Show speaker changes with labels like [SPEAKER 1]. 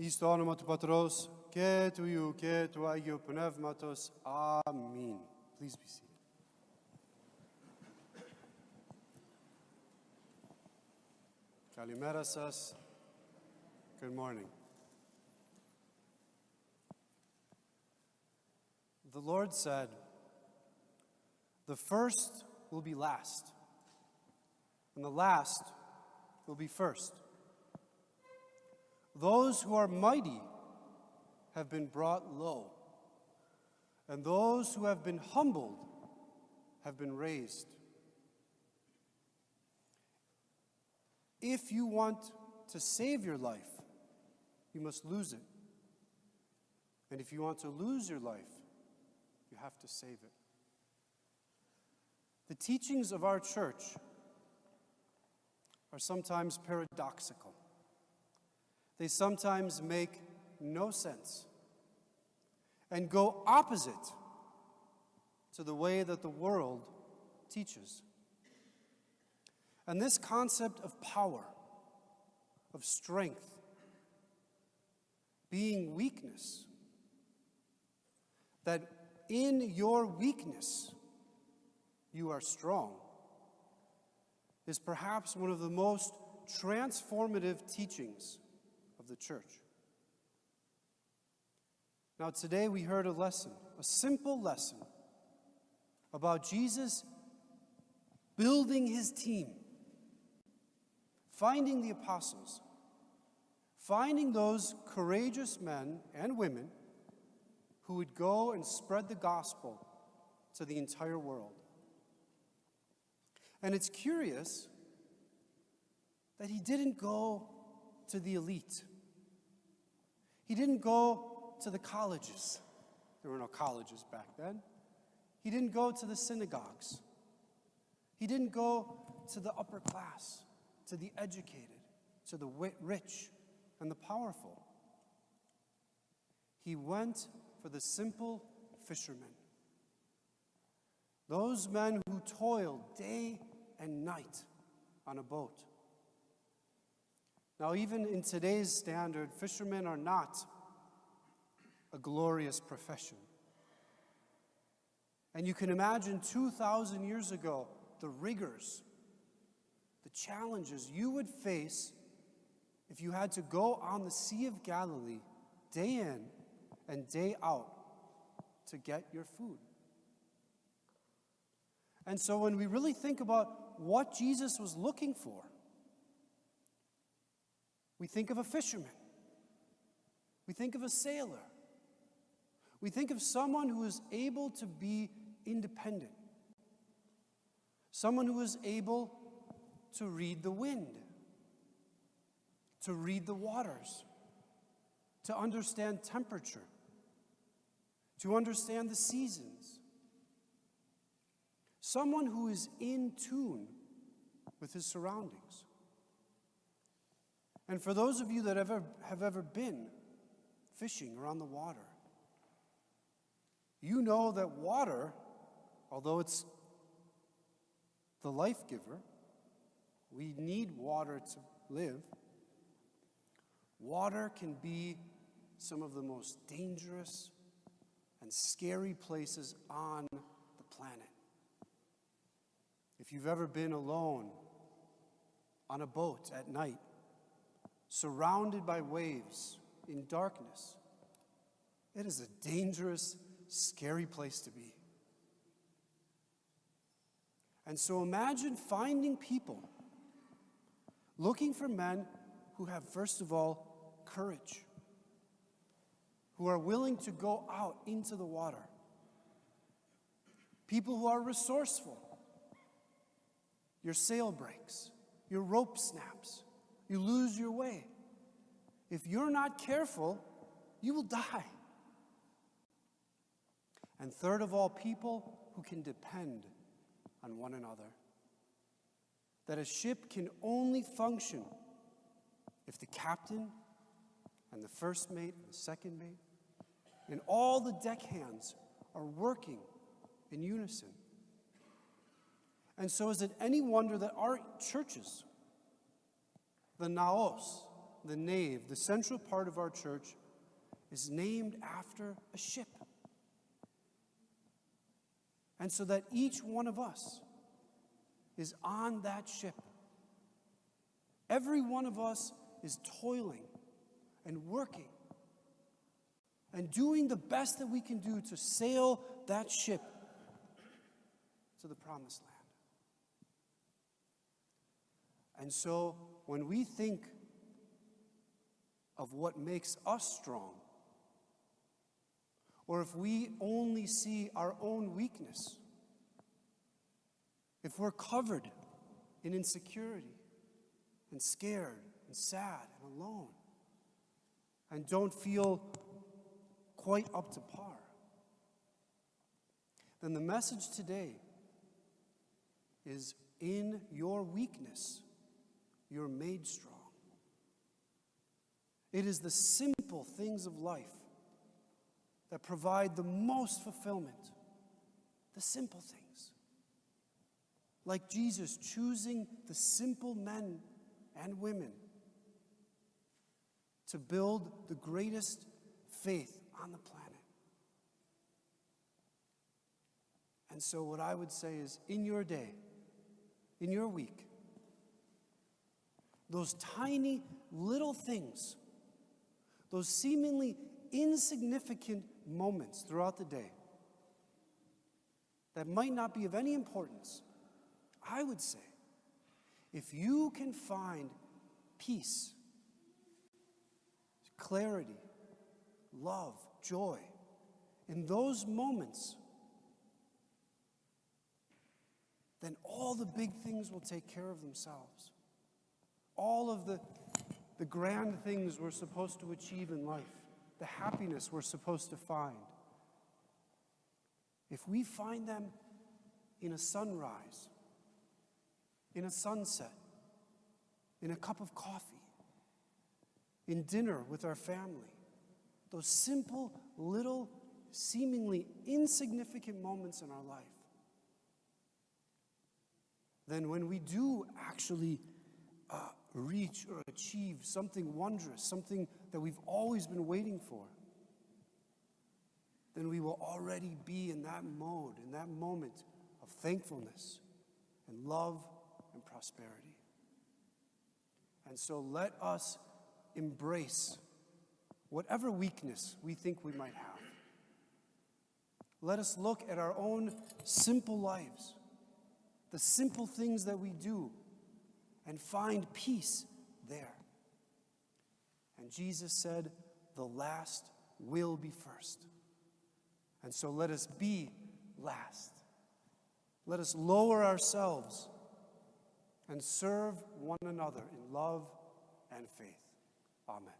[SPEAKER 1] Εις το όνομα του Πατρός και του Υιού και του Αγίου Πνεύματος. Αμήν. Please be seated. Καλημέρα σας. Good morning. The Lord said, "The first will be last, and the last will be first. Those who are mighty have been brought low, and those who have been humbled have been raised." If you want to save your life, you must lose it. And if you want to lose your life, you have to save it. The teachings of our church are sometimes paradoxical. They sometimes make no sense and go opposite to the way that the world teaches. And this concept of power, of strength, being weakness, that in your weakness you are strong, is perhaps one of the most transformative teachings of the church. Now today we heard a lesson, a simple lesson, about Jesus building his team, finding the apostles, finding those courageous men and women who would go and spread the gospel to the entire world. And it's curious that he didn't go to the elite. He didn't go to the colleges. There were no colleges back then. He didn't go to the synagogues. He didn't go to the upper class, to the educated, to the rich and the powerful. He went for the simple fishermen. Those men who toiled day and night on a boat. Now, even in today's standard, fishermen are not a glorious profession. And you can imagine 2,000 years ago, the rigors, the challenges you would face if you had to go on the Sea of Galilee day in and day out to get your food. And so when we really think about what Jesus was looking for, we think of a fisherman. We think of a sailor. We think of someone who is able to be independent. Someone who is able to read the wind, to read the waters, to understand temperature, to understand the seasons. Someone who is in tune with his surroundings. And for those of you that have ever been fishing around the water, you know that water, although it's the life giver, we need water to live. Water can be some of the most dangerous and scary places on the planet. If you've ever been alone on a boat at night, surrounded by waves in darkness, it is a dangerous, scary place to be. And so imagine finding people looking for men who have, first of all, courage, who are willing to go out into the water, people who are resourceful. Your sail breaks, your rope snaps, you lose your way. If you're not careful, you will die. And third of all, people who can depend on one another. That a ship can only function if the captain and the first mate and the second mate and all the deckhands are working in unison. And so is it any wonder that our churches, the naos, the nave, the central part of our church, is named after a ship. And so that each one of us is on that ship. Every one of us is toiling and working and doing the best that we can do to sail that ship to the promised land. And so when we think of what makes us strong, or if we only see our own weakness, if we're covered in insecurity and scared and sad and alone and don't feel quite up to par, then the message today is, in your weakness, you're made strong. It is the simple things of life that provide the most fulfillment. The simple things. Like Jesus choosing the simple men and women to build the greatest faith on the planet. And so what I would say is, in your day, in your week, those tiny little things, those seemingly insignificant moments throughout the day that might not be of any importance, I would say, if you can find peace, clarity, love, joy in those moments, then all the big things will take care of themselves. All of the grand things we're supposed to achieve in life, the happiness we're supposed to find, if we find them in a sunrise, in a sunset, in a cup of coffee, in dinner with our family, those simple, little, seemingly insignificant moments in our life, then when we do actually reach or achieve something wondrous, something that we've always been waiting for, then we will already be in that mode, in that moment of thankfulness and love and prosperity. And so let us embrace whatever weakness we think we might have. Let us look at our own simple lives, the simple things that we do, and find peace there. And Jesus said, the last will be first. And so let us be last. Let us lower ourselves and serve one another in love and faith. Amen.